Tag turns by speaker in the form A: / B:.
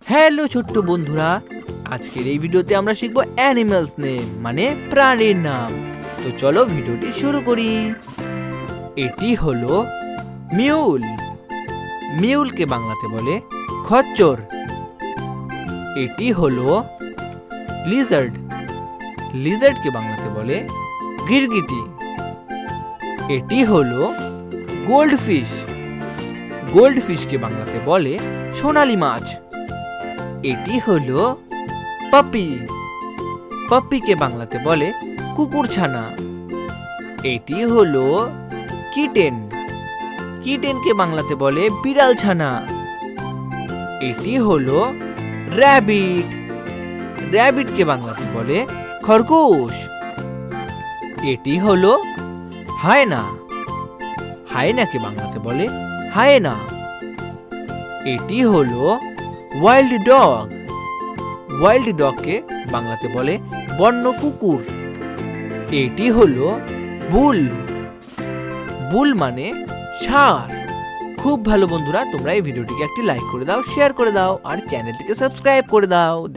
A: Hello ছোট্ট বন্ধুরা, আজকের এই ভিডিওতে আমরা শিখবো অ্যানিমালস নেম মানে প্রাণীর নাম। তো চলো ভিডিওটি শুরু করি। এটি হলো মিউল। মিউলকে বাংলাতে বলে খচ্চর। এটি হলো লিজার্ড। লিজার্ডকে বাংলাতে বলে গিরগিটি। এটি হলো গোল্ডফিশ। গোল্ডফিশকে বাংলাতে বলে সোনালী মাছ। এটি হলো পাপি। পাপিকে বাংলাতে বলে কুকুরছানা। এটি হলো কিটেন। কিটেনকে বাংলাতে বলে বিড়ালছানা। এটি হলো র‍্যাবিট। র‍্যাবিটকে বাংলাতে বলে খরগোশ। এটি হলো হায়না। হায়নাকে বাংলাতে বলে হায়েনা। এটি হলো ওয়াইল্ড ডগ। ওয়াইল্ড ডগকে বাংলাতে বলে বন্য কুকুর। এটি হলো বুল। বুল মানে ষাঁড়। খুব ভালো বন্ধুরা, তোমরা এই ভিডিওটিকে একটি লাইক করে দাও, শেয়ার করে দাও আর চ্যানেলটিকে সাবস্ক্রাইব করে দাও।